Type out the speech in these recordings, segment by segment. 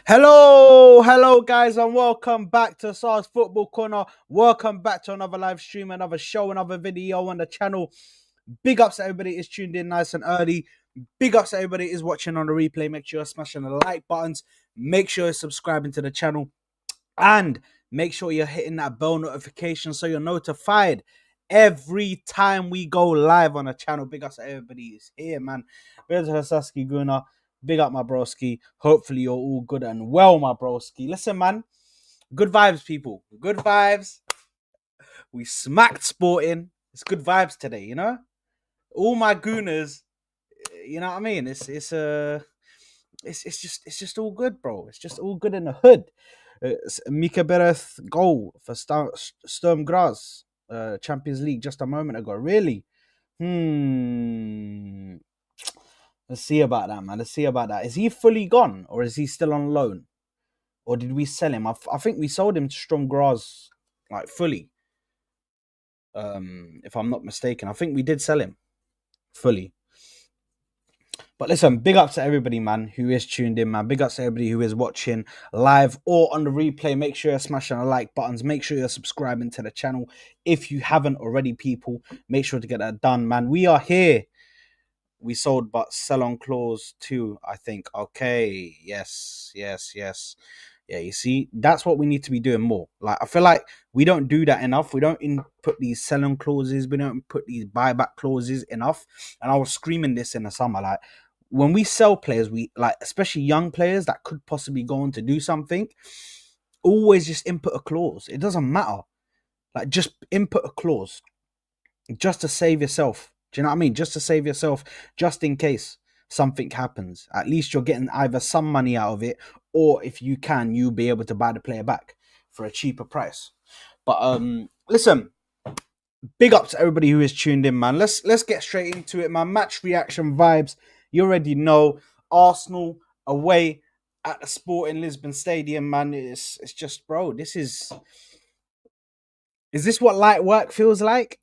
Hello, guys, and welcome back to SARS Football Corner. Welcome back to another live stream, another show, another video on the channel. Big ups to everybody is tuned in nice and early. Big ups to everybody is watching on the replay. Make sure you're smashing the like buttons. Make sure you're subscribing to the channel. And make sure you're hitting that bell notification so you're notified every time we go live on the channel. Big ups to everybody is here, man. Big up to Sasuke Guna. Big up, my broski. Hopefully you're all good and well, my broski. Listen, man. Good vibes, people. Good vibes. We smacked Sporting. It's good vibes today, you know? All my gooners, you know what I mean? It's just all good, bro. It's just all good in the hood. Mika Bereth goal for Sturm Graz, Champions League just a moment ago. Really? Let's see about that, man. Let's see about that. Is he fully gone, or is he still on loan, or did we sell him? I think we sold him to Sturm Graz, like fully. If I'm not mistaken, I think we did sell him fully. But listen, big ups to everybody, man, who is tuned in, man. Big ups to everybody who is watching live or on the replay. Make sure you're smashing the like buttons. Make sure you're subscribing to the channel. If you haven't already, people, make sure to get that done, man. We are here. We sold, but sell on clause 2, I think. Okay, yes. Yeah, you see, that's what we need to be doing more. Like, I feel like we don't do that enough. We don't input these selling clauses. We don't put these buyback clauses enough. And I was screaming this in the summer. Like, when we sell players, we like, especially young players that could possibly go on to do something, always just input a clause. It doesn't matter. Like, just input a clause just to save yourself. Do you know what I mean? Just to save yourself, just in case something happens. At least you're getting either some money out of it, or if you can, you'll be able to buy the player back for a cheaper price. But listen, big up to everybody who is tuned in, man. Let's get straight into it, man. Match reaction vibes. You already know. Arsenal away at the Sporting Lisbon Stadium, man. It's just, bro, this is this what light work feels like?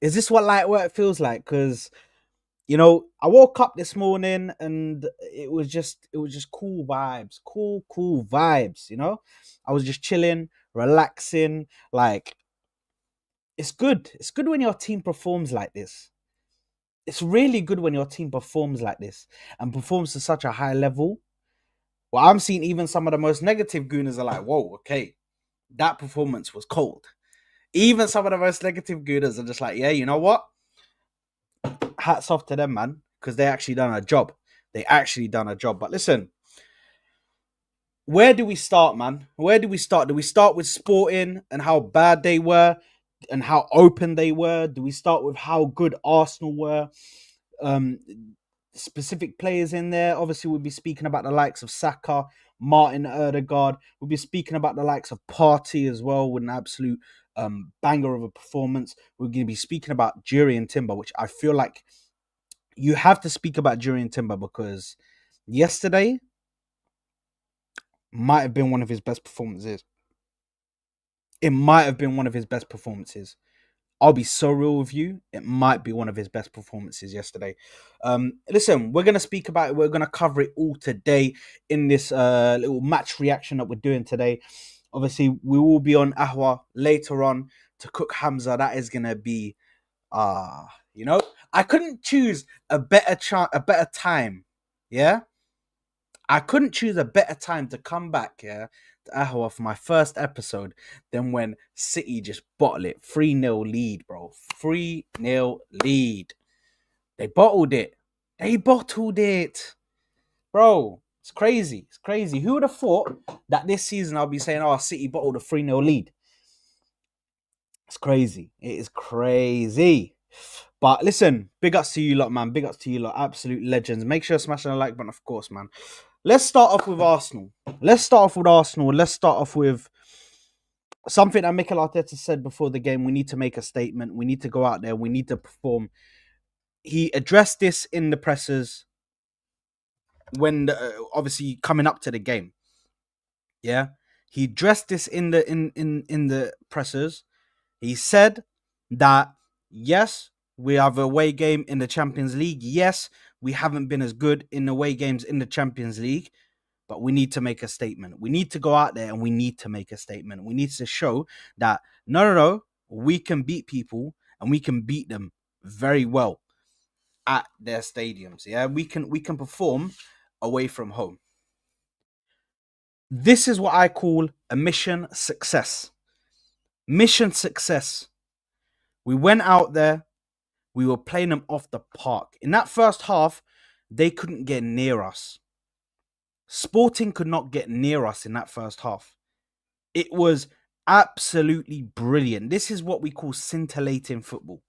Is this what light work feels like? Because, you know, I woke up this morning and it was just cool vibes, cool vibes. You know, I was just chilling, relaxing. Like, it's good. It's good when your team performs like this. It's really good when your team performs like this and performs to such a high level. Well, I'm seeing even some of the most negative gooners are like, whoa, okay, that performance was cold. Even some of the most negative gooners are just like, yeah, you know what? Hats off to them, man, because they actually done a job. But listen, where do we start, man? Where do we start? Do we start with Sporting and how bad they were and how open they were? Do we start with how good Arsenal were? Specific players in there. Obviously, we'll be speaking about the likes of Saka, Martin Odegaard. We'll be speaking about the likes of Partey as well with an absolute banger of a performance. We're going to be speaking about Jurrien Timber, which I feel like you have to speak about Jurrien Timber because yesterday might have been one of his best performances. It might have been one of his best performances. I'll be so real with you. It might be one of his best performances yesterday. Listen, we're going to speak about it. We're going to cover it all today in this little match reaction that we're doing today. Obviously, we will be on Ahwa later on to cook Hamza. That is going to be, you know, I couldn't choose a better time. Yeah. I couldn't choose a better time to come back, yeah, to Ahwa for my first episode than when City just bottled it. 3-0 lead, bro. 3-0 lead. They bottled it. Bro, it's crazy. Who would have thought that this season I'll be saying, oh, City bottled a 3-0 lead? It's crazy. It is crazy. But listen, big ups to you lot, man. Big ups to you lot. Absolute legends. Make sure to smash the like button, of course, man. Let's start off with Arsenal. Let's start off with something that Mikel Arteta said before the game. We need to make a statement. We need to go out there. We need to perform. He addressed this in the pressers when obviously coming up to the game. Yeah, he addressed this in the pressers. He said that yes, we have a away game in the Champions League. Yes, we haven't been as good in away games in the Champions League. but we need to make a statement. We need to go out there and we need to make a statement. We need to show that no, we can beat people and we can beat them very well at their stadiums. Yeah, we can perform away from home. This is what I call a mission success. Mission success. We went out there, we were playing them off the park. In that first half, they couldn't get near us. Sporting could not get near us in that first half. It was absolutely brilliant. This is what we call scintillating football.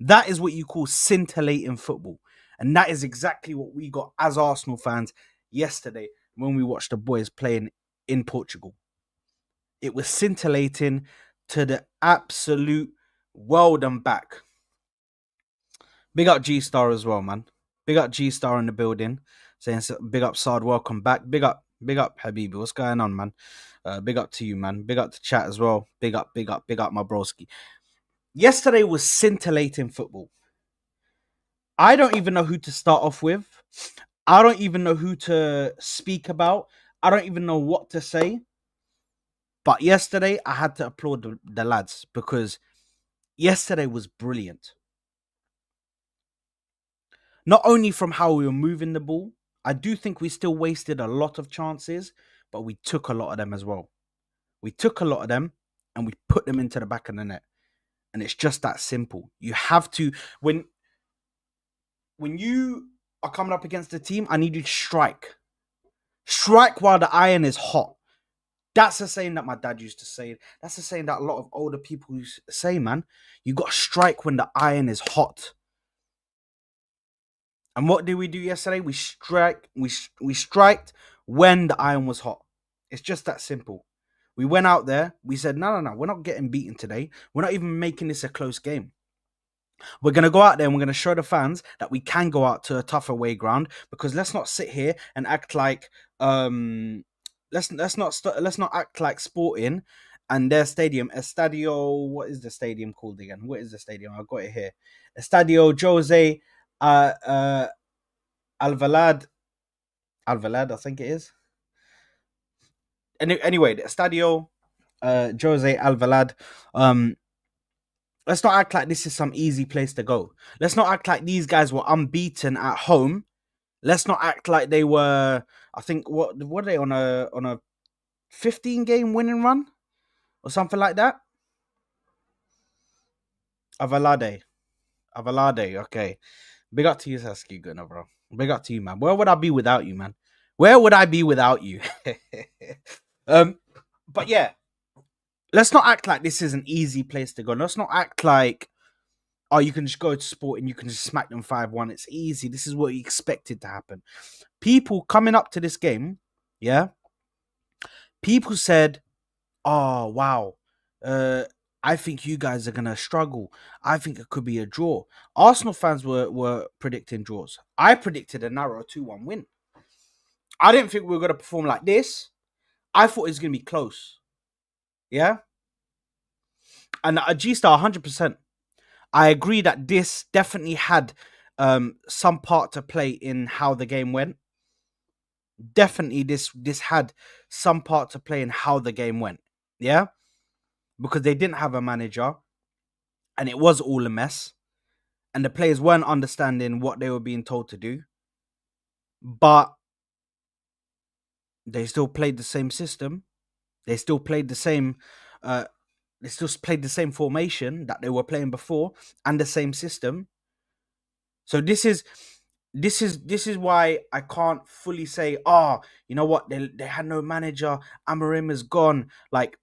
That is what you call scintillating football. And that is exactly what we got as Arsenal fans yesterday when we watched the boys playing in Portugal. It was scintillating to the absolute world and back. Big up G Star as well, man. Big up G Star in the building. Saying big up Sard, welcome back. Big up Habibi. What's going on, man? Big up to you, man. Big up to chat as well. Big up, my broski. Yesterday was scintillating football. I don't even know who to start off with. I don't even know who to speak about. I don't even know what to say. But yesterday, I had to applaud the lads because yesterday was brilliant. Not only from how we were moving the ball, I do think we still wasted a lot of chances, but we took a lot of them as well. We took a lot of them and we put them into the back of the net. And it's just that simple. You have to, when you are coming up against a team, I need you to strike. Strike while the iron is hot. That's a saying that my dad used to say. That's a saying that a lot of older people say, man. You got to strike when the iron is hot. And what did we do yesterday? We striked when the iron was hot. It's just that simple. We went out there. We said, no. We're not getting beaten today. We're not even making this a close game. We're going to go out there and we're going to show the fans that we can go out to a tough away ground, because let's not sit here and act like let's not act like Sporting and their stadium, Estadio, what is the stadium called again? What is the stadium? I've got it here. Estadio Jose Alvalade, I think it is. Anyway, the Estadio Jose Alvalade. Let's not act like this is some easy place to go. Let's not act like these guys were unbeaten at home. Let's not act like they were. I think what are they on a 15-game winning run or something like that. Avalade. Okay, big up to you, Saskia Gunner, bro. Big up to you, man. Where would I be without you, man? Where would I be without you? But yeah, let's not act like this is an easy place to go. Let's not act like, oh, you can just go to Sport and you can just smack them 5-1. It's easy. This is what you expected to happen. People coming up to this game, yeah, people said, oh, wow, I think you guys are going to struggle. I think it could be a draw. Arsenal fans were predicting draws. I predicted a narrow 2-1 win. I didn't think we were going to perform like this. I thought it was going to be close. Yeah? And G-Star, 100%. I agree that this definitely had some part to play in how the game went. Definitely this had some part to play in how the game went. Yeah? Because they didn't have a manager and it was all a mess. And the players weren't understanding what they were being told to do. But they still played the same system. They still played the same formation that they were playing before and the same system. So this is why I can't fully say, oh, you know what, they had no manager, Amorim is gone. Like,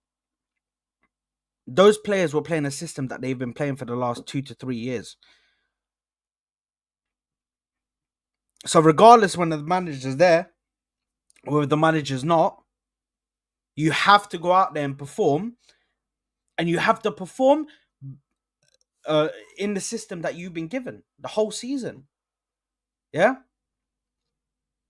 those players were playing a system that they've been playing for the last 2 to 3 years. So regardless when the manager's there or if the manager's not, you have to go out there and perform. And you have to perform in the system that you've been given the whole season. Yeah?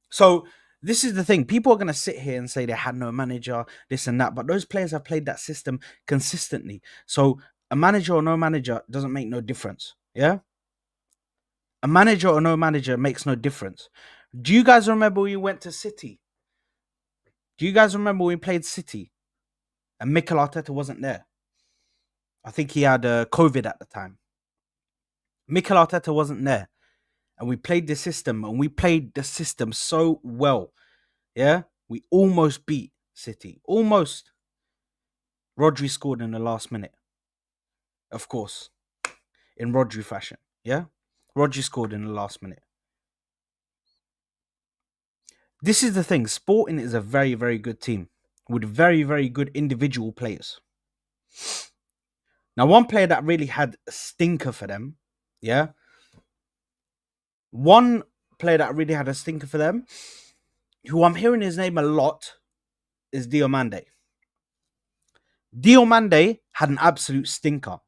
So this is the thing. People are going to sit here and say they had no manager, this and that. But those players have played that system consistently. So a manager or no manager doesn't make no difference. Yeah? A manager or no manager makes no difference. Do you guys remember we went to City Do you guys remember when we played City and Mikel Arteta wasn't there? I think he had COVID at the time. Mikel Arteta wasn't there. And we played the system, and we played the system so well. Yeah? We almost beat City. Almost. Rodri scored in the last minute. Of course. In Rodri fashion. Yeah? Rodri scored in the last minute. This is the thing. Sporting is a very, very good team with very, very good individual players. Now, one player that really had a stinker for them, yeah? One player that really had a stinker for them, who I'm hearing his name a lot, is Diomande. Diomande had an absolute stinker.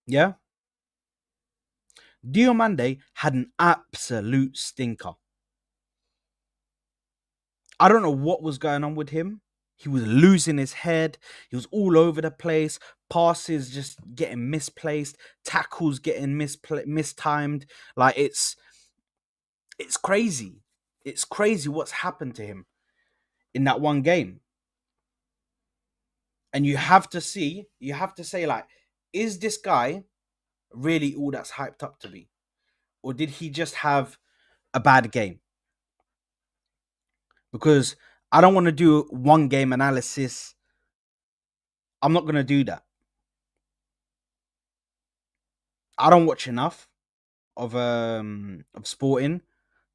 Yeah? Diomande had an absolute stinker. I don't know what was going on with him. He was losing his head. He was all over the place. Passes just getting misplaced. Tackles getting mistimed. Like it's crazy. It's crazy what's happened to him in that one game. And you have to say, like, is this guy really all that's hyped up to be? Or did he just have a bad game? Because I don't want to do one game analysis. I'm not going to do that. I don't watch enough of Sporting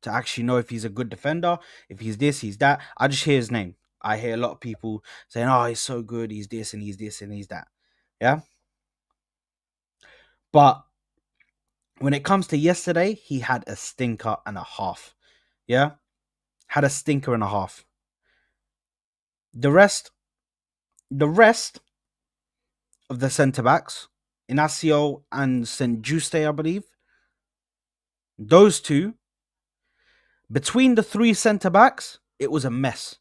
to actually know if he's a good defender, if he's this, he's that. I just hear his name. I hear a lot of people saying, "Oh, he's so good. He's this and he's this and he's that." Yeah. But when it comes to yesterday, he had a stinker and a half. Yeah. Had a stinker and a half. The rest of the centre backs, Inacio and St. Juste, I believe, those two, between the three centre backs, it was a mess.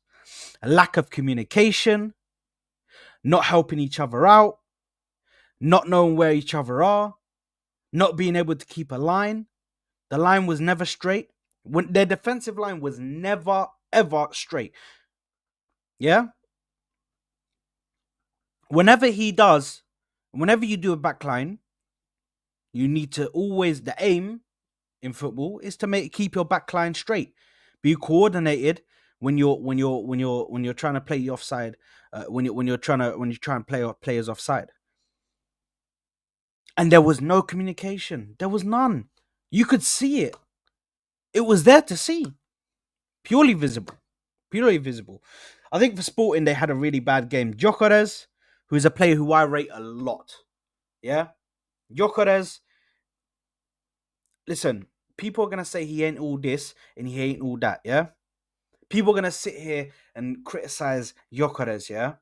A lack of communication, not helping each other out, not knowing where each other are, not being able to keep a line. The line was never straight. When their defensive line was never ever straight. Yeah? Whenever you do a back line, you need to always, the aim in football is to keep your back line straight. Be coordinated when you're trying to play the offside, when you're trying to play players offside. And there was no communication. There was none. You could see it. It was there to see. Purely visible. Purely visible. I think for Sporting, they had a really bad game. Gyökeres, who is a player who I rate a lot. Yeah? Gyökeres, listen, people are going to say he ain't all this and he ain't all that, yeah? People are going to sit here and criticize Gyökeres, yeah?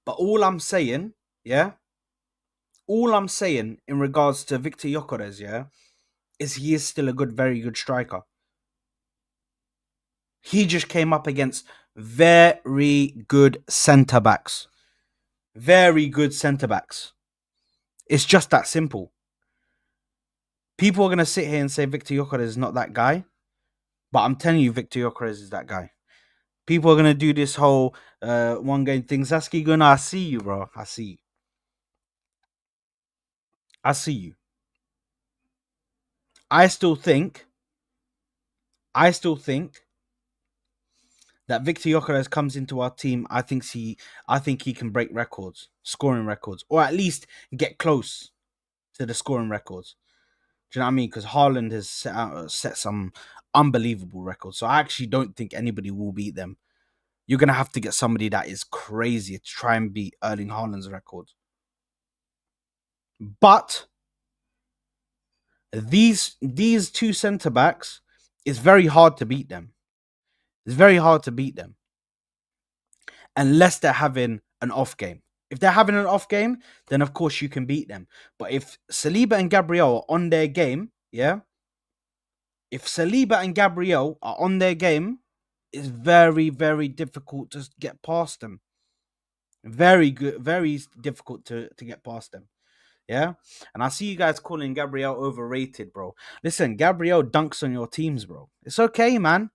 But all I'm saying, yeah? All I'm saying in regards to Victor Gyökeres, yeah, is he is still a very good striker. He just came up against very good centre backs. Very good centre backs. It's just that simple. People are going to sit here and say Victor Gyökeres is not that guy. But I'm telling you, Victor Gyökeres is that guy. People are going to do this whole one game thing. Saskia Gunnar, I see you, bro. I see you. I see you. I still think that Victor Gyökeres comes into our team. I think he can break records, scoring records, or at least get close to the scoring records. Do you know what I mean? Because Haaland has set some unbelievable records. So I actually don't think anybody will beat them. You're gonna have to get somebody that is crazy to try and beat Erling Haaland's record. But these two centre backs, it's very hard to beat them. It's very hard to beat them unless they're having an off game. If they're having an off game, then of course you can beat them. But if Saliba and Gabriel are on their game, yeah, if Saliba and Gabriel are on their game, it's very, very difficult to get past them. Very difficult to get past them. Yeah. And I see you guys calling Gabriel overrated, bro. Listen, Gabriel dunks on your teams, bro. It's okay, man.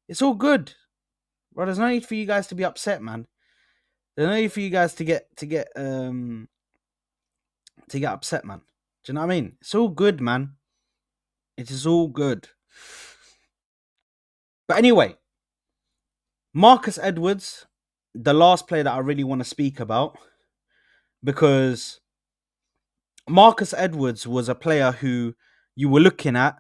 It's all good. Bro, there's no need for you guys to be upset, man. There's no need for you guys to get upset, man. Do you know what I mean? It's all good, man. It is all good. But anyway, Marcus Edwards, the last player that I really want to speak about, because Marcus Edwards was a player who you were looking at,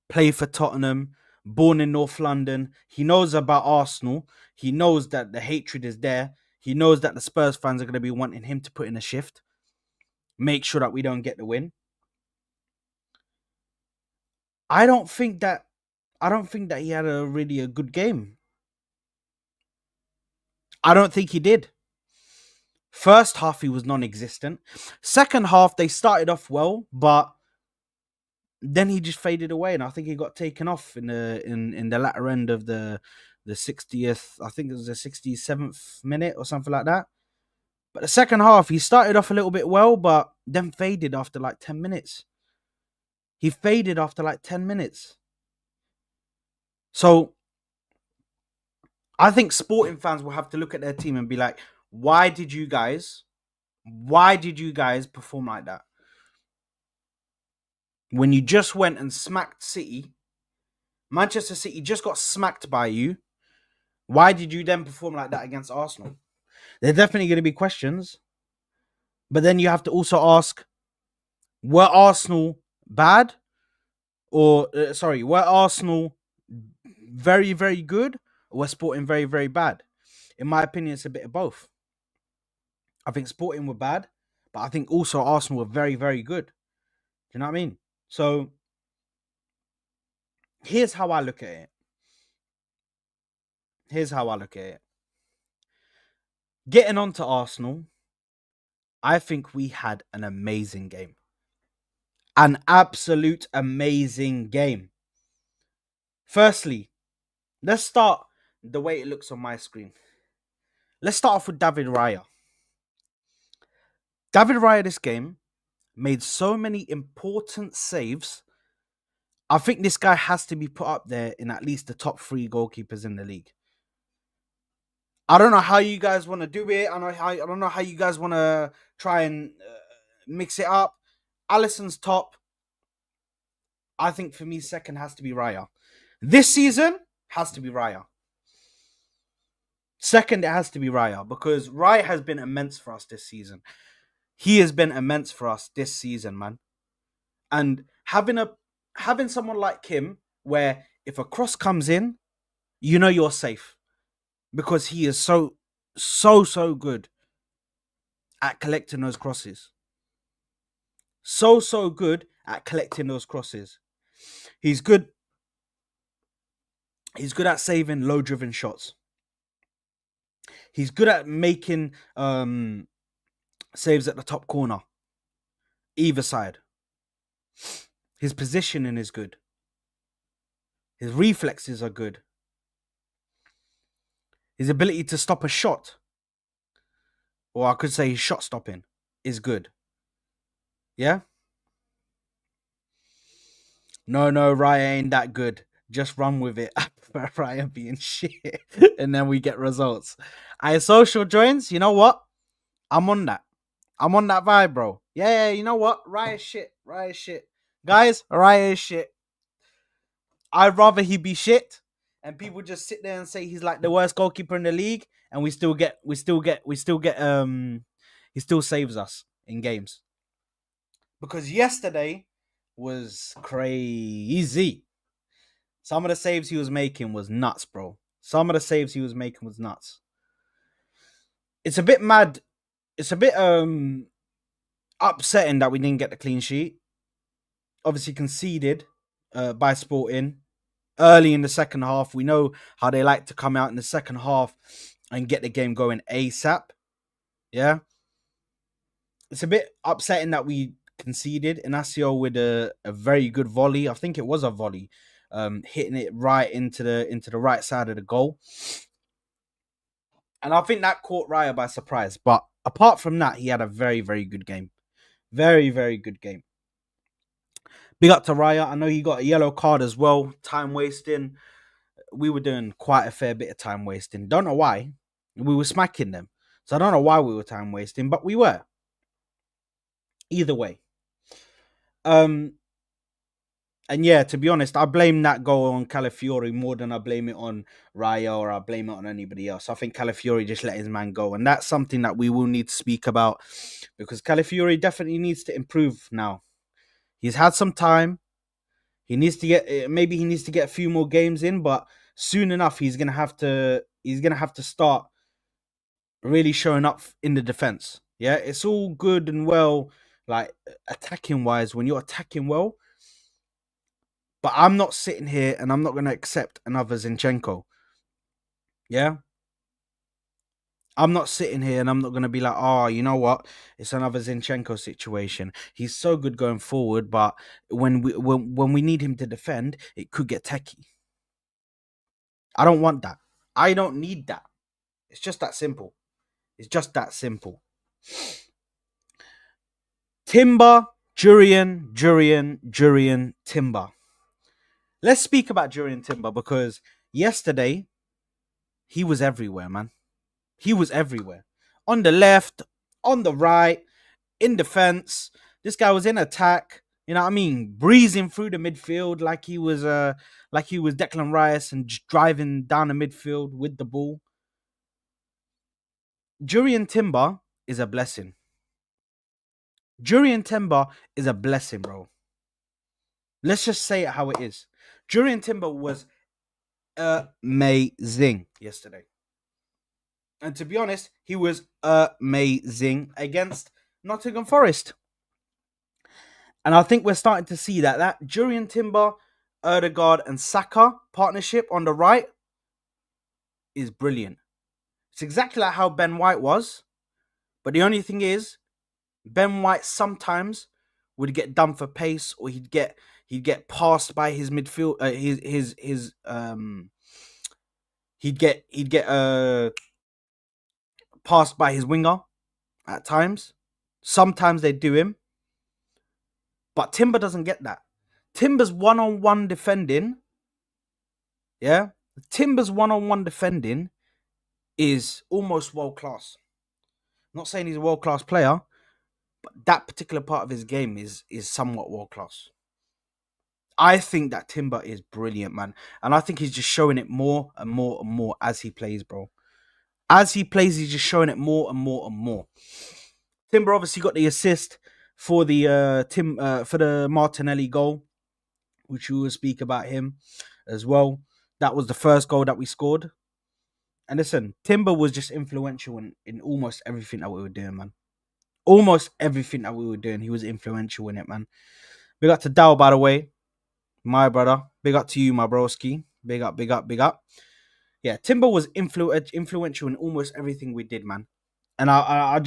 play for Tottenham, born in North London. He knows about Arsenal. He knows that the hatred is there. He knows that the Spurs fans are going to be wanting him to put in a shift, make sure that we don't get the win. I don't think that he had a really a good game. I don't think he did. First half he was non-existent. Second half they started off well, but then he just faded away, and I think he got taken off in the latter end of the 60th. I think it was the 67th minute or something like that. But the second half he started off a little bit well, but then faded after like 10 minutes. He faded after like 10 minutes. So I think sporting fans will have to look at their team and be like, why did you guys perform like that? When you just went and smacked City, Manchester City just got smacked by you. Why did you then perform like that against Arsenal? There's definitely going to be questions. But then you have to also ask, were Arsenal bad? Or, were Arsenal very, very good? Or were Sporting very, very bad? In my opinion, it's a bit of both. I think Sporting were bad, but I think also Arsenal were very, very good. Do you know what I mean? So, here's how I look at it. Getting on to Arsenal, I think we had an amazing game. An absolute amazing game. Firstly, let's start the way it looks on my screen. Let's start off with David Raya. David Raya this game made so many important saves. I think this guy has to be put up there in at least the top 3 goalkeepers in the league. I don't know how you guys want to do it. I don't know how you guys want to try and mix it up. Alisson's top. I think for me, second has to be Raya. This season has to be Raya. Second, it has to be Raya, because Raya has been immense for us this season. He has been immense for us this season, man. And having someone like him, where if a cross comes in, you know you're safe, because he is so good at collecting those crosses. So good at collecting those crosses. He's good at saving low-driven shots. He's good at making saves at the top corner, either side. His positioning is good. His reflexes are good. His ability to stop a shot, or I could say his shot stopping, is good. Yeah? No, Raya ain't that good. Just run with it. Raya being shit. And then we get results. Social joins, you know what? I'm on that. I'm on that vibe, bro. Yeah, you know what? Raya shit. Guys, Raya is shit. I'd rather he be shit and people just sit there and say he's like the worst goalkeeper in the league, and he still saves us in games. Because yesterday was crazy. Some of the saves he was making was nuts, bro. It's a bit mad. It's a bit upsetting that we didn't get the clean sheet. Obviously conceded by Sporting early in the second half. We know how they like to come out in the second half and get the game going ASAP. Yeah. It's a bit upsetting that we conceded. Inacio with a very good volley. I think it was a volley. Hitting it right into the right side of the goal. And I think that caught Raya by surprise. But apart from that, he had a very, very good game. Very, very good game. Big up to Raya. I know he got a yellow card as well. Time wasting. we were doing quite a fair bit of time wasting. Don't know why. We were smacking them. So I don't know why we were time wasting, but we were. Either way. Um, and yeah, to be honest, I blame that goal on Calafiori more than I blame it on Raya or I blame it on anybody else. I think Calafiori just let his man go. And that's something that we will need to speak about because Calafiori definitely needs to improve now. He's had some time. He needs to get maybe he needs to get a few more games in, but soon enough he's gonna have to start really showing up in the defense. Yeah, it's all good and well, like attacking wise, when you're attacking well. But I'm not sitting here and I'm not gonna accept another Zinchenko. Yeah. I'm not sitting here and I'm not going to be like, oh, you know what? It's another Zinchenko situation. He's so good going forward, but when we need him to defend, it could get techie. I don't want that. I don't need that. It's just that simple. It's just that simple. Timber, Jurian, Timber. Let's speak about Jurian Timber because yesterday he was everywhere, man. He was everywhere. On the left, on the right, in defense. This guy was in attack. You know what I mean? Breezing through the midfield like he was Declan Rice and just driving down the midfield with the ball. Jurian Timber is a blessing. Jurian Timber is a blessing, bro. Let's just say it how it is. Jurian Timber was amazing yesterday. And to be honest, he was amazing against Nottingham Forest. And I think we're starting to see that Jurian Timber, Erdegaard, and Saka partnership on the right is brilliant. It's exactly like how Ben White was. But the only thing is, Ben White sometimes would get done for pace, or he'd get passed by his midfield. He'd get passed by his winger at times. Sometimes they do him, but Timber doesn't get that. Timber's one-on-one defending, yeah. Timber's one-on-one defending is almost world class. Not saying he's a world class player, but that particular part of his game is somewhat world class. I think that Timber is brilliant, man. And I think he's just showing it more and more and more as he plays, bro. As he plays, he's just showing it more and more and more. Timber obviously got the assist for the for the Martinelli goal, which we will speak about him as well. That was the first goal that we scored. And listen, Timber was just influential in almost everything that we were doing, man. Almost everything that we were doing, he was influential in it, man. Big up to Dow, by the way. My brother. Big up to you, my broski. Big up, big up, big up. Yeah, Timber was influential in almost everything we did, man. And I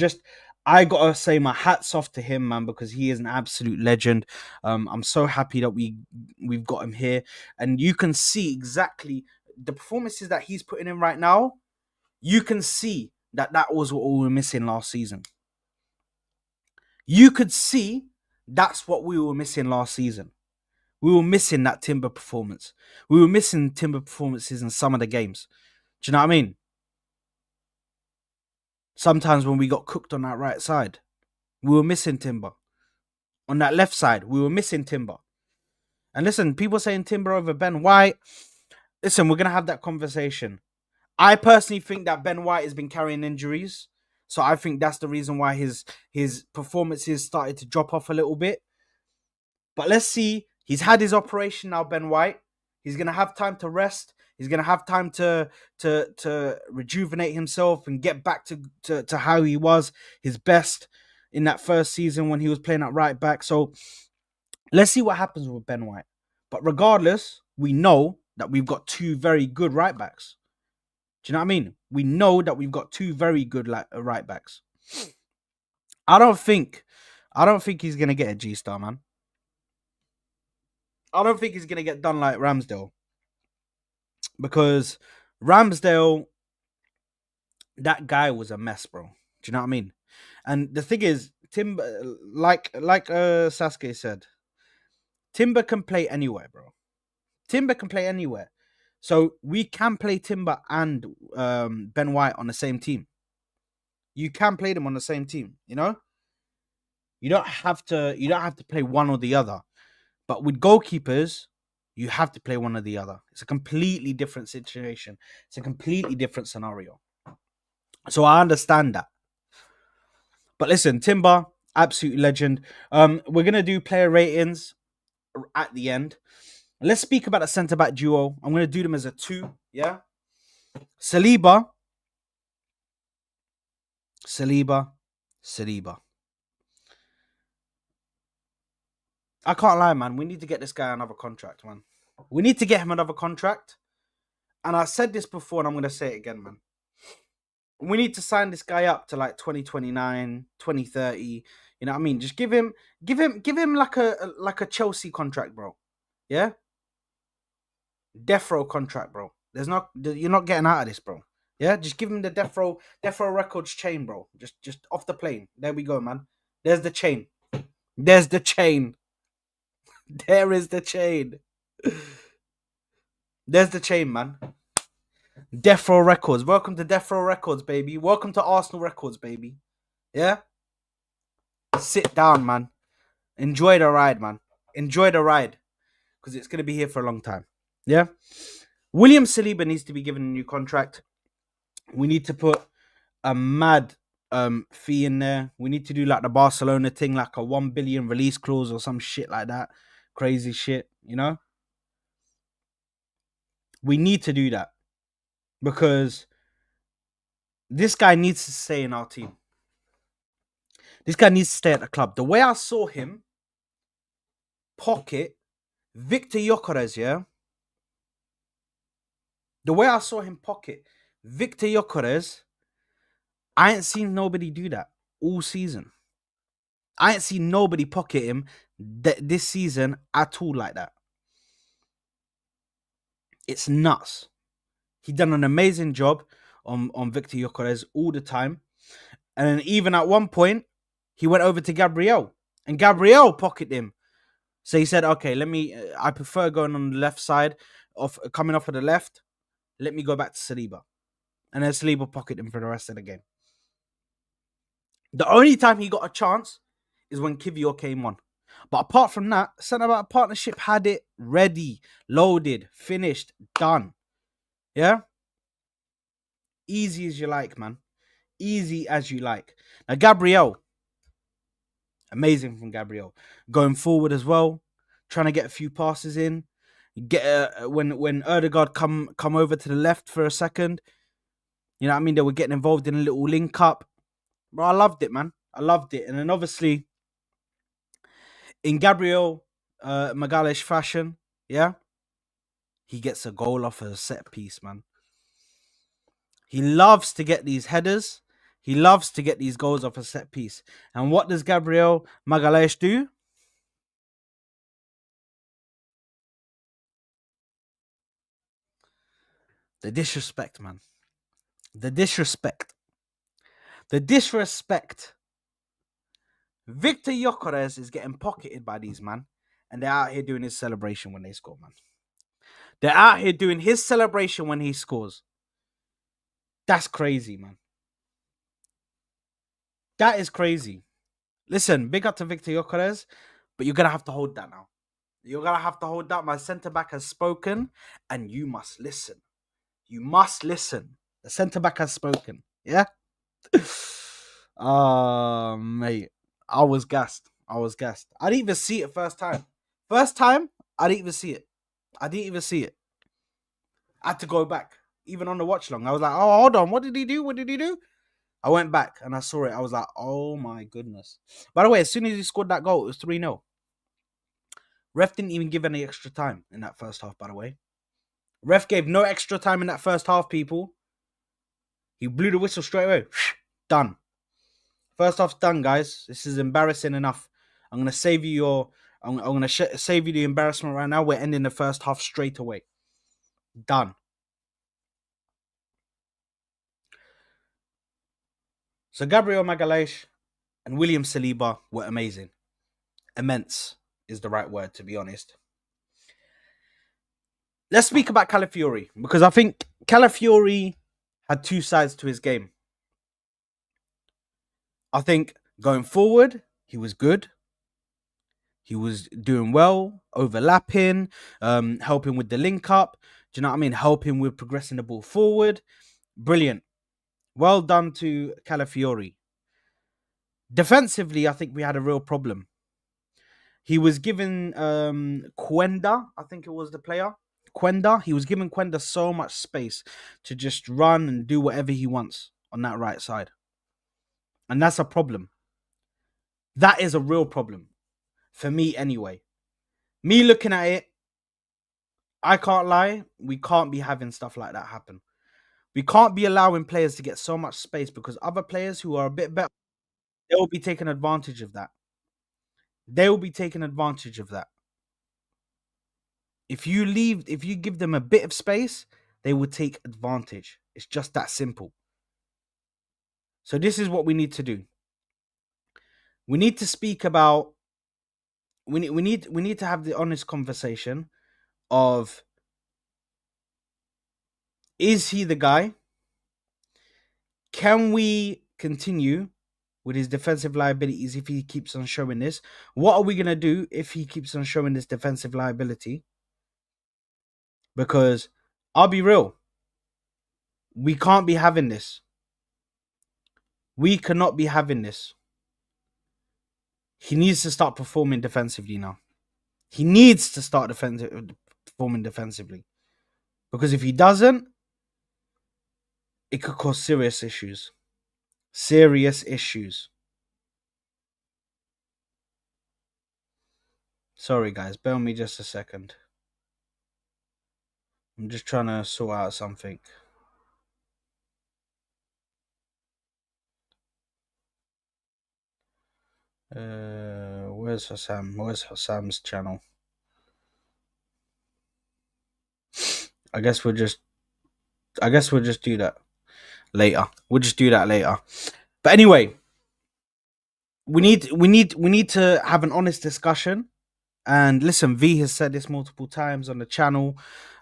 gotta say my hats off to him, man, because he is an absolute legend. I'm so happy that we've got him here. And you can see exactly the performances that he's putting in right now. You can see that was what we were missing last season. You could see that's what we were missing last season. We were missing that Timber performance. We were missing Timber performances in some of the games. Do you know what I mean? Sometimes when we got cooked on that right side, we were missing Timber. On that left side, we were missing Timber. And listen, people saying Timber over Ben White. Listen, we're going to have that conversation. I personally think that Ben White has been carrying injuries. So I think that's the reason why his performances started to drop off a little bit. But let's see. He's had his operation now, Ben White. He's going to have time to rest. He's going to have time to rejuvenate himself and get back to how he was, his best in that first season when he was playing at right back. So let's see what happens with Ben White. But regardless, we know that we've got two very good right backs. Do you know what I mean? We know that we've got two very good right backs. I don't think he's going to get a G-star, man. I don't think he's going to get done like Ramsdale. Because Ramsdale, that guy was a mess, bro. Do you know what I mean? And the thing is, Timber, like Sasuke said, Timber can play anywhere, bro. Timber can play anywhere. So we can play Timber and Ben White on the same team. You can play them on the same team. You know, you don't have to. You don't have to play one or the other. But with goalkeepers, you have to play one or the other. It's a completely different situation. It's a completely different scenario. So I understand that. But listen, Timber, absolute legend. We're gonna do player ratings at the end. Let's speak about the centre back duo. I'm gonna do them as a 2. Yeah, Saliba, Saliba, Saliba. I can't lie, man. We need to get this guy another contract, man. We need to get him another contract. And I said this before, and I'm gonna say it again, man. We need to sign this guy up to like 2029, 2030. You know what I mean? Just give him like a Chelsea contract, bro. Yeah? Death row contract, bro. You're not getting out of this, bro. Yeah? Just give him the death row records chain, bro. Just off the plane. There we go, man. There's the chain. There's the chain. There is the chain. There's the chain, man. Death row records. Welcome to Death row records, baby. Welcome to Arsenal records, baby. Yeah? Sit down, man. Enjoy the ride, man. Enjoy the ride. Because it's going to be here for a long time. Yeah? William Saliba needs to be given a new contract. We need to put a mad fee in there. We need to do like the Barcelona thing, like a 1 billion release clause or some shit like that. Crazy shit, you know? We need to do that. Because this guy needs to stay in our team. This guy needs to stay at the club. The way I saw him pocket Victor Gyökeres, yeah? The way I saw him pocket Victor Gyökeres, I ain't seen nobody do that all season. I ain't seen nobody pocket him this season at all like that. It's nuts. He done an amazing job on Victor Gyökeres all the time. And then even at one point, he went over to Gabriel. And Gabriel pocketed him. So he said, okay, I prefer going on the left side, coming off of the left. Let me go back to Saliba. And then Saliba pocketed him for the rest of the game. The only time he got a chance is when Kivior came on. But apart from that, centre back partnership had it ready, loaded, finished, done. Yeah? Easy as you like, man. Easy as you like. Now, Gabriel. Amazing from Gabriel. Going forward as well. Trying to get a few passes in. Get when Erdegaard come over to the left for a second. You know what I mean? They were getting involved in a little link up. Bro, I loved it, man. I loved it. And then obviously, in Gabriel Magalhaes fashion, yeah, he gets a goal off a set piece, man. He loves to get these headers. He loves to get these goals off a set piece. And what does Gabriel Magalhaes do? The disrespect, man. The disrespect. The disrespect. Victor Gyökeres is getting pocketed by these, man. And they're out here doing his celebration when they score, man. They're out here doing his celebration when he scores. That's crazy, man. That is crazy. Listen, big up to Victor Gyökeres, but you're going to have to hold that now. You're going to have to hold that. My centre-back has spoken, and you must listen. You must listen. The centre-back has spoken. Yeah? Mate. I was gassed. I didn't even see it first time. First time, I didn't even see it. I had to go back. Even on the watch long. I was like, oh, hold on. What did he do? I went back and I saw it. I was like, oh my goodness. By the way, as soon as he scored that goal, it was 3-0. Ref didn't even give any extra time in that first half, by the way. Ref gave no extra time in that first half, people. He blew the whistle straight away. Done. First half's done, guys. This is embarrassing enough. I'm going to save you save you the embarrassment right now. We're ending the first half straight away. Done. So Gabriel Magalhaes and William Saliba were amazing. Immense is the right word, to be honest. Let's speak about Calafiori because I think Calafiori had two sides to his game. I think going forward, he was good. He was doing well, overlapping, helping with the link up. Do you know what I mean? Helping with progressing the ball forward. Brilliant. Well done to Calafiori. Defensively, I think we had a real problem. He was given Quenda, I think it was the player. Quenda, he was giving Quenda so much space to just run and do whatever he wants on that right side. And that's a problem. That is a real problem. For me, anyway. Me looking at it, I can't lie. We can't be having stuff like that happen. We can't be allowing players to get so much space because other players who are a bit better, they will be taking advantage of that. They will be taking advantage of that. If you give them a bit of space, they will take advantage. It's just that simple. So this is what we need to do. We need to speak about we need to have the honest conversation of, is he the guy? Can we continue with his defensive liabilities if he keeps on showing this? What are we going to do if he keeps on showing this defensive liability? Because I'll be real, we can't be having this. We cannot be having this. He needs to start performing defensively now. He needs to start performing defensively. Because if he doesn't, it could cause serious issues. Serious issues. Sorry, guys. Bear with me just a second. I'm just trying to sort out something. Where's Hassam? Where's Hassam's channel? I guess we'll just do that later. We'll just do that later. But anyway, we need to have an honest discussion. And listen, V has said this multiple times on the channel.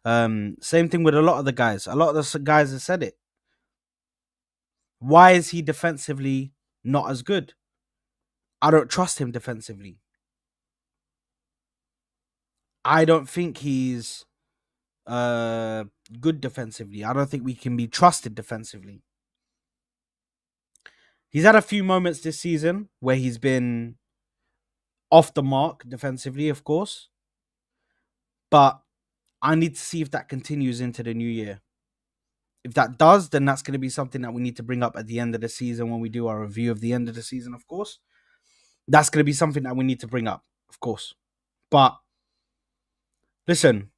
Same thing with a lot of the guys. A lot of the guys have said it. Why is he defensively not as good? I don't trust him defensively. I don't think he's good defensively. I don't think we can be trusted defensively. He's had a few moments this season where he's been off the mark defensively, of course. But I need to see if that continues into the new year. If that does, then that's going to be something that we need to bring up at the end of the season when we do our review of the end of the season, of course. That's going to be something that we need to bring up, of course. But listen,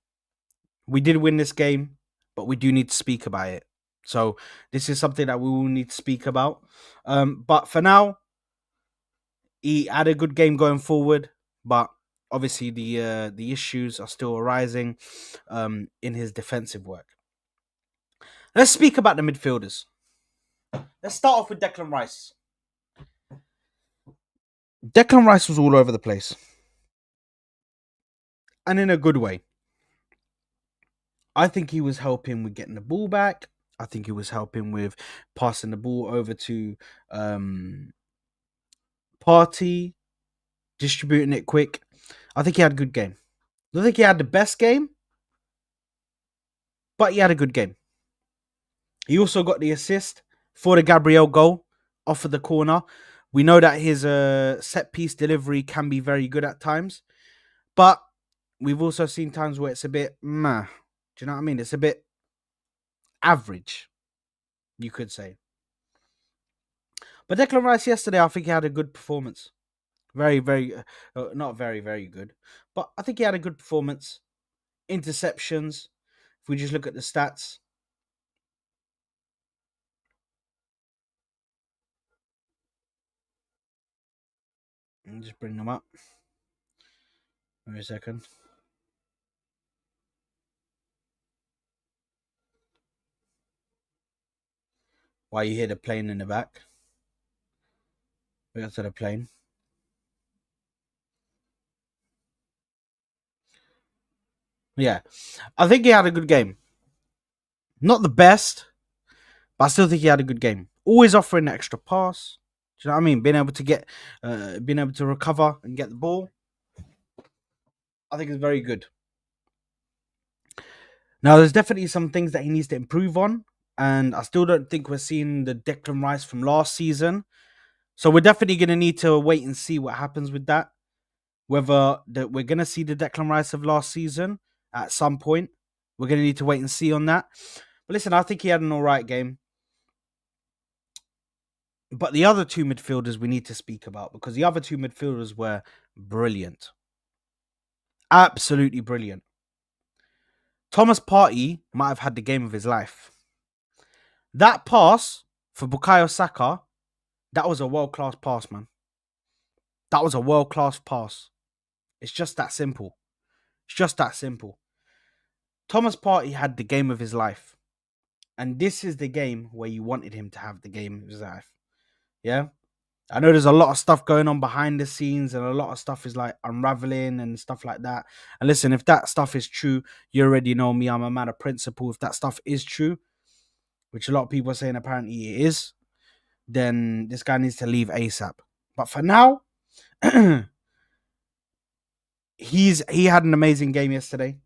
we did win this game, but we do need to speak about it. So this is something that we will need to speak about. But for now, he had a good game going forward, but obviously the issues are still arising in his defensive work. Let's speak about the midfielders. Let's start off with Declan Rice. Declan Rice was all over the place. And in a good way. I think he was helping with getting the ball back. I think he was helping with passing the ball over to Party, distributing it quick. I think he had a good game. I don't think he had the best game, but he had a good game. He also got the assist for the Gabriel goal off of the corner. We know that his set piece delivery can be very good at times, but we've also seen times where it's a bit meh. Do you know what I mean? It's a bit average, you could say. But Declan Rice yesterday, I think he had a good performance. Very, very, not very, very good. But I think he had a good performance. Interceptions, if we just look at the stats. Let me just bring them up. Wait a second. Why you hear the plane in the back? We got to the plane. Yeah, I think he had a good game. Not the best, but I still think he had a good game. Always offering an extra pass. Do you know what I mean? Being able to recover and get the ball. I think it's very good. Now, there's definitely some things that he needs to improve on, and I still don't think we're seeing the Declan Rice from last season. So we're definitely going to need to wait and see what happens with that. Whether we're going to see the Declan Rice of last season at some point, we're going to need to wait and see on that. But listen, I think he had an all right game. But the other two midfielders we need to speak about, because the other two midfielders were brilliant. Absolutely brilliant. Thomas Partey might have had the game of his life. That pass for Bukayo Saka, that was a world-class pass, man. That was a world-class pass. It's just that simple. It's just that simple. Thomas Partey had the game of his life. And this is the game where you wanted him to have the game of his life. Yeah? I know there's a lot of stuff going on behind the scenes and a lot of stuff is like unraveling and stuff like that. And listen, if that stuff is true, you already know me. I'm a man of principle. If that stuff is true, which a lot of people are saying apparently it is, then this guy needs to leave ASAP. But for now, he had an amazing game yesterday.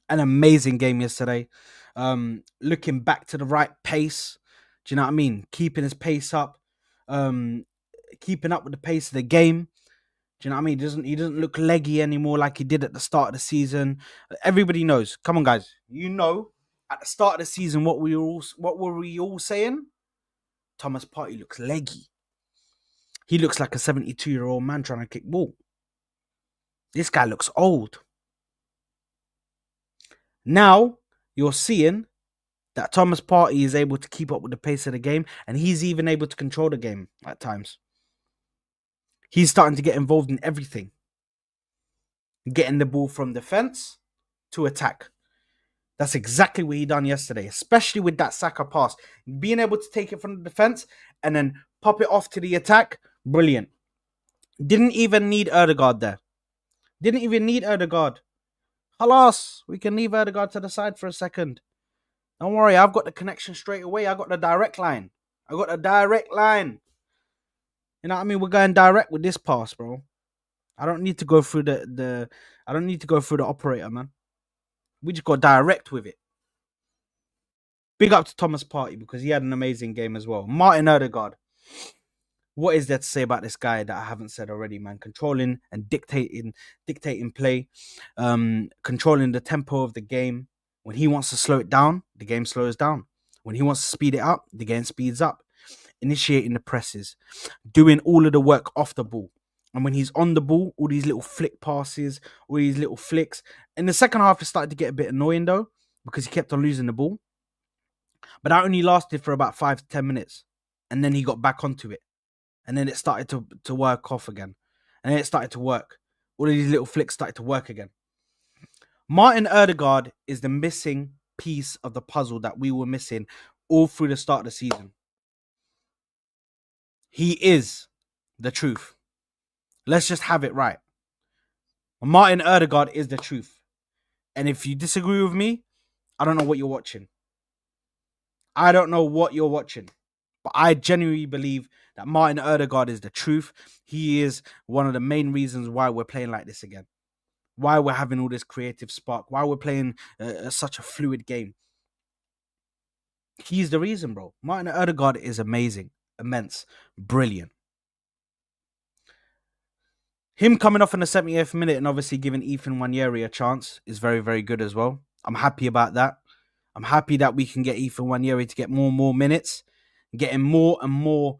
An amazing game yesterday. Looking back to the right pace. Do you know what I mean? Keeping his pace up. Keeping up with the pace of the game. Do you know what I mean? He doesn't look leggy anymore like he did at the start of the season. Everybody knows. Come on, guys. You know, at the start of the season, what were we all saying? Thomas Partey looks leggy. He looks like a 72-year-old man trying to kick ball. This guy looks old. Now you're seeing that Thomas Partey is able to keep up with the pace of the game, and he's even able to control the game at times. He's starting to get involved in everything. Getting the ball from defense to attack. That's exactly what he done yesterday, especially with that Saka pass. Being able to take it from the defense and then pop it off to the attack, brilliant. Didn't even need Erdegaard there. Didn't even need Erdegaard. Halas, we can leave Erdegaard to the side for a second. Don't worry, I've got the connection straight away. I got the direct line. You know what I mean? We're going direct with this pass, bro. I don't need to go through I don't need to go through the operator, man. We just got direct with it. Big up to Thomas Partey because he had an amazing game as well. Martin Odegaard. What is there to say about this guy that I haven't said already, man? Controlling and dictating play, controlling the tempo of the game. When he wants to slow it down, the game slows down. When he wants to speed it up, the game speeds up. Initiating the presses, doing all of the work off the ball. And when he's on the ball, all these little flick passes, all these little flicks. In the second half, it started to get a bit annoying though, because he kept on losing the ball. But that only lasted for about 5 to 10 minutes. And then he got back onto it. And then it started to work off again. And then it started to work. All of these little flicks started to work again. Martin Odegaard is the missing piece of the puzzle that we were missing all through the start of the season. He is the truth. Let's just have it right. Martin Odegaard is the truth. And if you disagree with me, I don't know what you're watching. I don't know what you're watching. But I genuinely believe that Martin Odegaard is the truth. He is one of the main reasons why we're playing like this again. Why we're having all this creative spark. Why we're playing such a fluid game. He's the reason, bro. Martin Odegaard is amazing. Immense. Brilliant. Him coming off in the 70th minute and obviously giving Ethan Nwaneri a chance is very, very good as well. I'm happy about that. I'm happy that we can get Ethan Nwaneri to get more and more minutes, getting more and more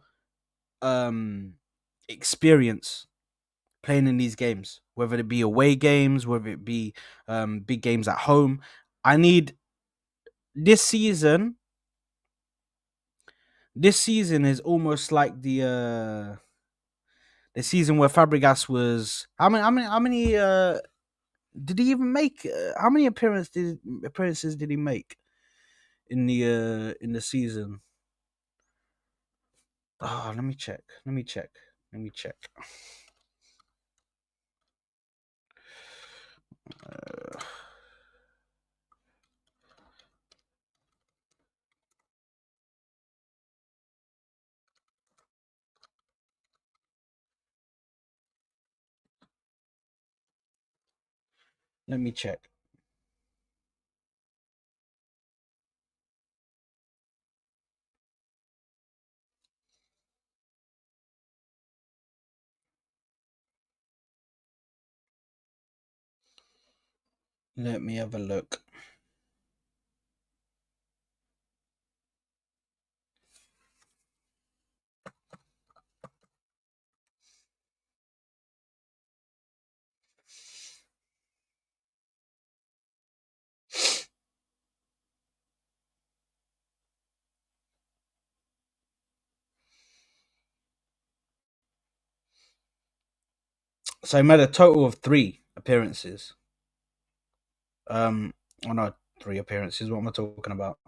experience playing in these games, whether it be away games, whether it be big games at home. I need this season. This season is almost like the season where Fabregas was. How many did he even make? How many appearances did he make in the season? Oh, let me check. Let me check. Let me have a look. So he made a total of 3 appearances. Oh no, 3 appearances. What am I talking about?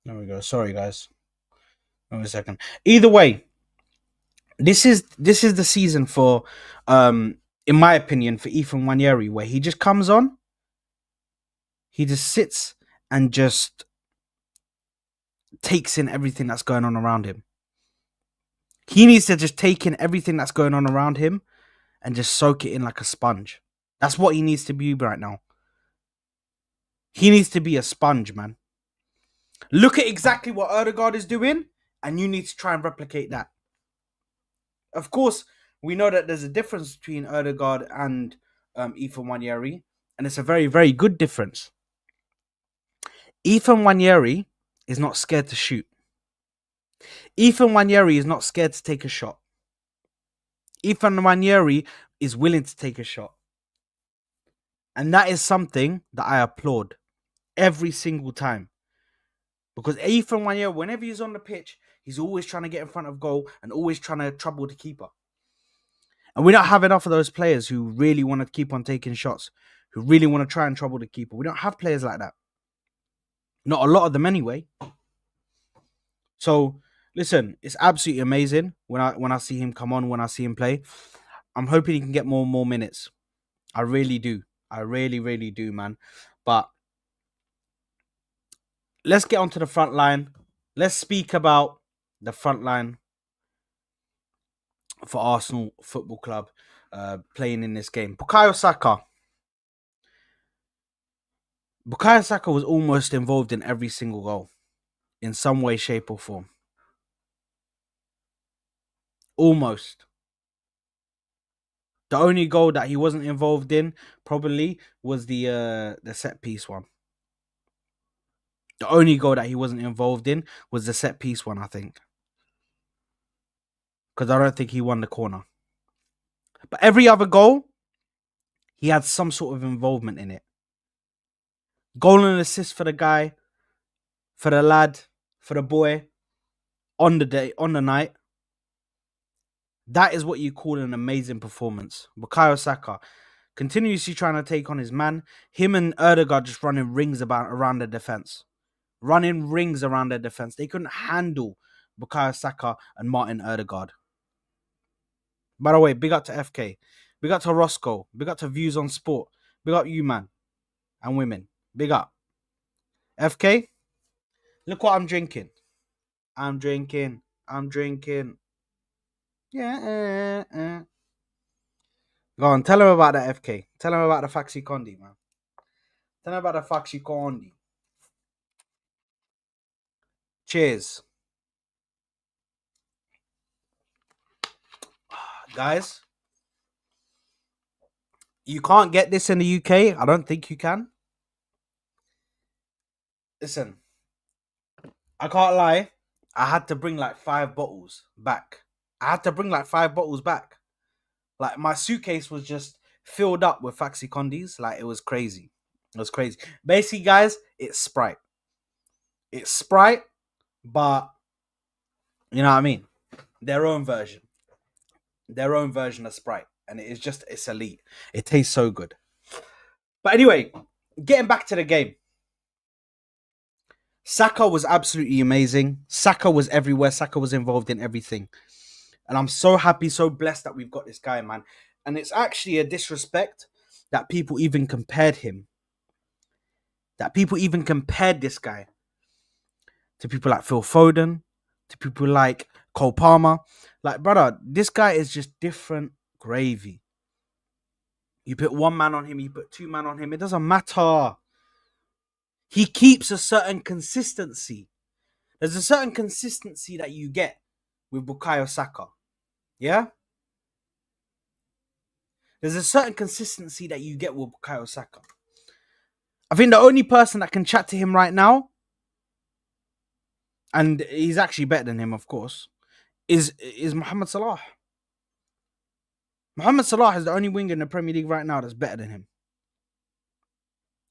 There we go. Sorry, guys. Wait a second. Either way, this is the season for, in my opinion, for Ethan Wanyeri, where he just comes on, he just sits and just takes in everything that's going on around him. He needs to just take in everything that's going on around him and just soak it in like a sponge. That's what he needs to be right now. He needs to be a sponge, man. Look at exactly what Erdegaard is doing, and you need to try and replicate that. Of course, we know that there's a difference between Erdegaard and Ethan Wanyeri, and it's a very, very good difference. Ethan Wanyeri is not scared to shoot. Ethan Wanyeri is not scared to take a shot. Ethan Wanyeri is willing to take a shot. And that is something that I applaud every single time. Because Ethan Wanyeri, whenever he's on the pitch, he's always trying to get in front of goal and always trying to trouble the keeper. And we don't have enough of those players who really want to keep on taking shots, who really want to try and trouble the keeper. We don't have players like that. Not a lot of them anyway. So listen, it's absolutely amazing when I see him come on, when I see him play. I'm hoping he can get more and more minutes. I really do. I really, really do, man. But let's get onto the front line. Let's speak about the front line for Arsenal Football Club playing in this game. Bukayo Saka. Bukayo Saka was almost involved in every single goal in some way, shape, or form. Almost. The only goal that he wasn't involved in probably was the set piece one. The only goal that he wasn't involved in was the set piece one, I think. Because I don't think he won the corner. But every other goal, he had some sort of involvement in it. Goal and assist for the guy, for the lad, for the boy, on the day, on the night. That is what you call an amazing performance. Bukayo Saka continuously trying to take on his man. Him and Erdegaard just running rings around the defense. Running rings around their defense. They couldn't handle Bukayo Saka and Martin Erdegaard. By the way, big up to FK. Big up to Roscoe. Big up to Views on Sport. Big up you, man. And women. Big up. FK, look what I'm drinking. I'm drinking. Yeah. Go on, tell him about that, FK. Tell him about the Faxi Condi, man. Tell him about the Faxi Condi. Cheers. Guys, you can't get this in the UK. I don't think you can. Listen, I can't lie. I had to bring like 5 bottles back. Like my suitcase was just filled up with Faxi Condis. Like it was crazy. Basically, guys, it's Sprite. It's Sprite, but you know what I mean? Their own version. Their own version of Sprite. And it's elite. It tastes so good. But anyway, getting back to the game. Saka was absolutely amazing. Saka was everywhere. Saka was involved in everything. And I'm so happy, so blessed that we've got this guy, man. And it's actually a disrespect that people even compared him, that people even compared this guy to people like Phil Foden, to people like Cole Palmer. Like, brother, this guy is just different gravy. You put one man on him, you put two men on him, it doesn't matter. He keeps a certain consistency. There's a certain consistency that you get with Bukayo Saka. Yeah? There's a certain consistency that you get with Bukayo Saka. I think the only person that can chat to him right now, and he's actually better than him, of course, is Mohamed Salah. Mohamed Salah is the only winger in the Premier League right now that's better than him.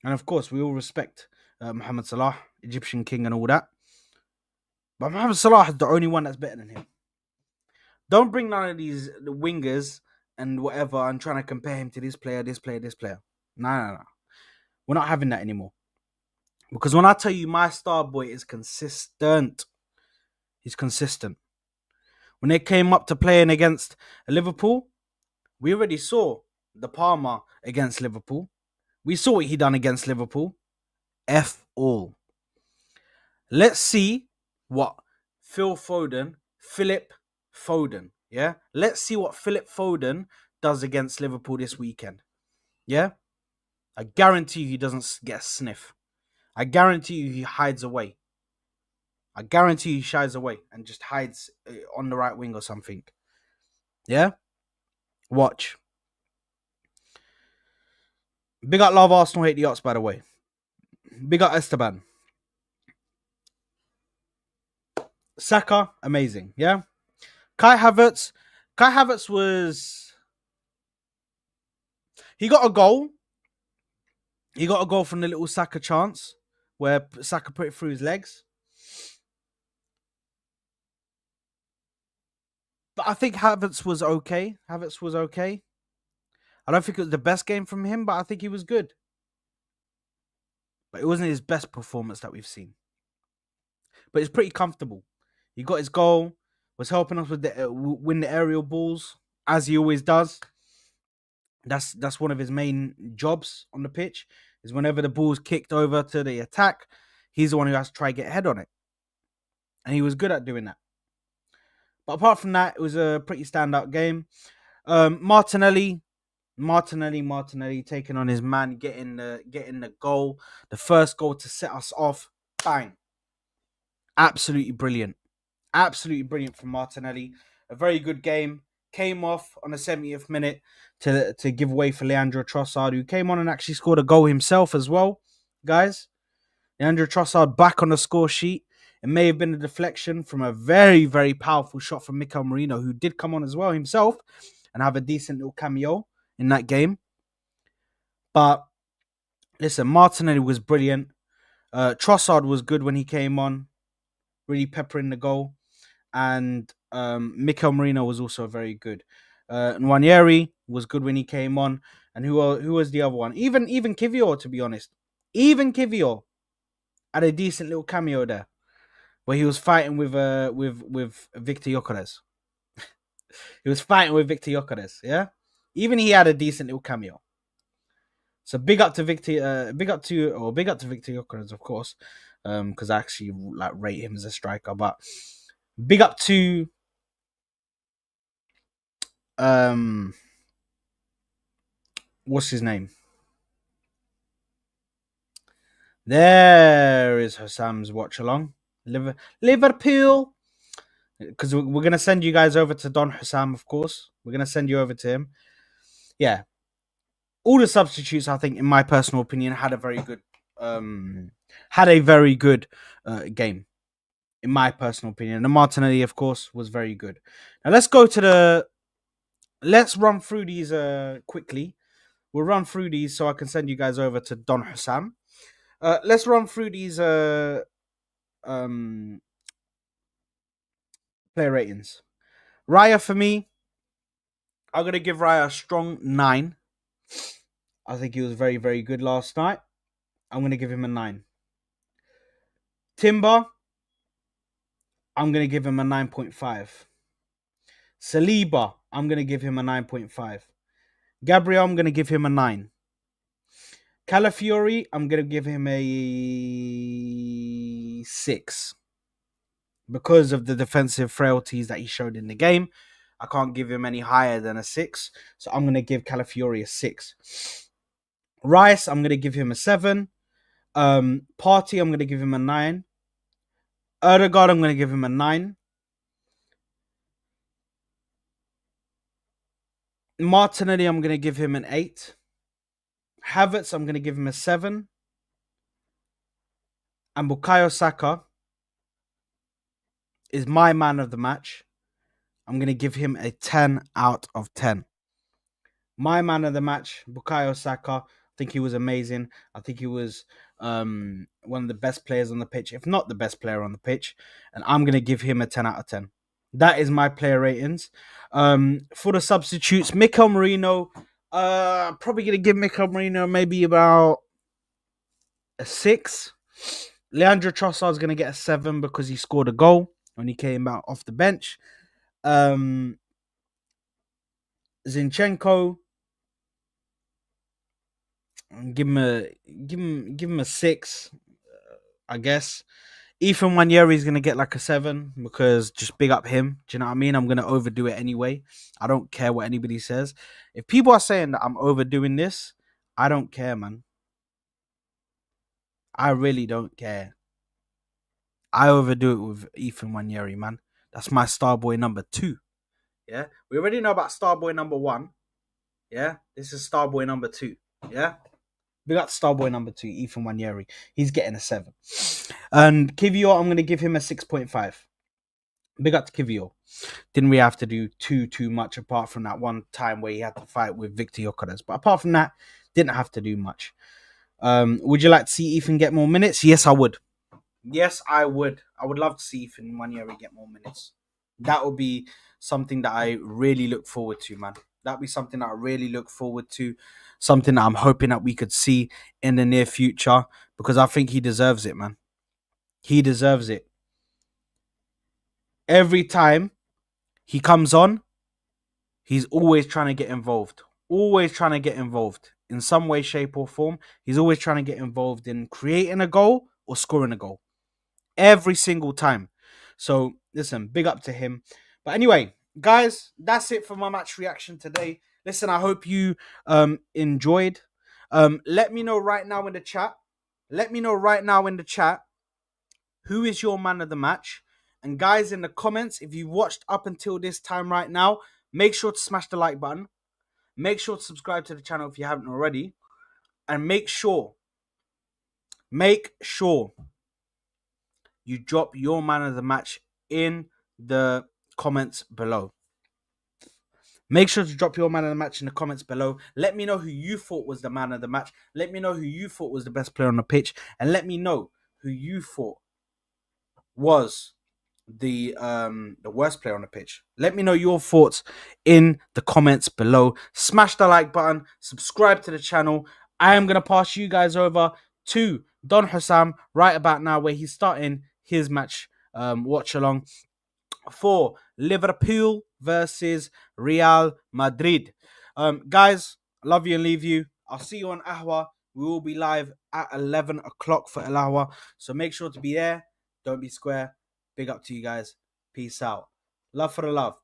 And of course, we all respect Mohamed Salah, Egyptian king and all that. But Mohamed Salah is the only one that's better than him. Don't bring none of these the wingers and whatever and trying to compare him to this player, this player, this player. No. We're not having that anymore. Because when I tell you my star boy is consistent, he's consistent. When they came up to playing against Liverpool, we already saw the Palmer against Liverpool. We saw what he done against Liverpool. F all. Let's see what Philip Foden, yeah? Let's see what Philip Foden does against Liverpool this weekend. Yeah? I guarantee you he doesn't get a sniff. I guarantee you he hides away. I guarantee he shies away and just hides on the right wing or something. Yeah? Watch. Big up Love Arsenal, hate the Ots, by the way. Big up Esteban. Saka, amazing. Yeah? Kai Havertz. Kai Havertz was... He got a goal. He got a goal from the little Saka chance where Saka put it through his legs. But I think Havertz was okay. I don't think it was the best game from him, but I think he was good. But it wasn't his best performance that we've seen. But it's pretty comfortable. He got his goal, was helping us with the win the aerial balls, as he always does. That's one of his main jobs on the pitch, is whenever the ball's kicked over to the attack, he's the one who has to try to get ahead on it. And he was good at doing that. But apart from that, it was a pretty standout game. Martinelli taking on his man, getting the goal, the first goal to set us off. Bang. Absolutely brilliant from Martinelli. A very good game. Came off on the 70th minute to give way for Leandro Trossard, who came on and actually scored a goal himself as well, guys. Leandro Trossard back on the score sheet. It may have been a deflection from a very, very powerful shot from Mikel Merino, who did come on as well himself and have a decent little cameo in that game. But listen, Martinelli was brilliant. Trossard was good when he came on, really peppering the goal. And Mikel Merino was also very good. Nwaneri was good when he came on. And who was the other one? Even Kivior, to be honest. Even Kivior had a decent little cameo there, where he was fighting with Victor Gyökeres. He was fighting with Victor Gyökeres, yeah? Even he had a decent little cameo. So big up to Victor Gyökeres, of course, because I actually like rate him as a striker. But big up to what's his name? There is Hassam's watch along. Liverpool. Because we're going to send you guys over to Don Hassam, of course. We're going to send you over to him. Yeah. All the substitutes, I think, in my personal opinion, had a very good game. In my personal opinion. And Martinelli, of course, was very good. Now let's run through these quickly. We'll run through these so I can send you guys over to Don Hassam. Let's run through these player ratings. Raya, for me, I'm going to give Raya a strong 9. I think he was very, very good last night. I'm going to give him a 9. Timber, I'm going to give him a 9.5. Saliba, I'm going to give him a 9.5. Gabriel, I'm going to give him a 9. Calafiori, I'm going to give him a 6. Because of the defensive frailties that he showed in the game, I can't give him any higher than a 6. So I'm going to give Calafiori a 6. Rice, I'm going to give him a 7. Party, I'm going to give him a 9. Erdegaard, I'm going to give him a 9. Martinelli, I'm going to give him an 8. Havertz, I'm going to give him a 7. And Bukayo Saka is my man of the match. I'm going to give him a 10 out of 10. My man of the match, Bukayo Saka. I think he was amazing. I think he was one of the best players on the pitch, if not the best player on the pitch. And I'm going to give him a 10 out of 10. That is my player ratings. For the substitutes, Mikel Merino. Probably going to give Mikel Merino maybe about a 6. Leandro Trossard's going to get a 7 because he scored a goal when he came out off the bench. Zinchenko, give him a 6, I guess. Ethan Wanyeri is gonna get like a 7 because just big up him. Do you know what I mean? I'm gonna overdo it anyway. I don't care what anybody says. If people are saying that I'm overdoing this, I don't care, man. I really don't care. I overdo it with Ethan Wanyeri, man. That's my star boy number 2. Yeah, we already know about star boy number 1. Yeah, this is star boy number 2. Yeah. We got Starboy number 2, Ethan Wanyeri. He's getting a 7. And Kivior, I'm going to give him a 6.5. Big up to Kivior. Didn't really have to do too much apart from that one time where he had to fight with Victor Yokeres. But apart from that, didn't have to do much. Would you like to see Ethan get more minutes? Yes, I would. Yes, I would. I would love to see Ethan Wanyeri get more minutes. That would be something that I really look forward to, man. That'd be something that I really look forward to. Something that I'm hoping that we could see in the near future because I think he deserves it, man. He deserves it. Every time he comes on, he's always trying to get involved. Always trying to get involved in some way, shape, or form. He's always trying to get involved in creating a goal or scoring a goal. Every single time. So, listen, big up to him. But anyway, guys, that's it for my match reaction today. Listen, I hope you enjoyed. Let me know right now in the chat. Let me know right now in the chat who is your man of the match. And guys, in the comments, if you watched up until this time right now, make sure to smash the like button. Make sure to subscribe to the channel if you haven't already. And make sure you drop your man of the match in the comments below. Make sure to drop your man of the match in the comments below. Let me know who you thought was the man of the match. Let me know who you thought was the best player on the pitch. And let me know who you thought was the worst player on the pitch. Let me know your thoughts in the comments below. Smash the like button. Subscribe to the channel. I am going to pass you guys over to Don Hussam right about now where he's starting his match watch along for Liverpool versus Real Madrid. Guys, love you and leave you. I'll see you on Ahwa. We will be live at 11 o'clock for El Ahwa. So make sure to be there. Don't be square. Big up to you guys. Peace out. Love for the love.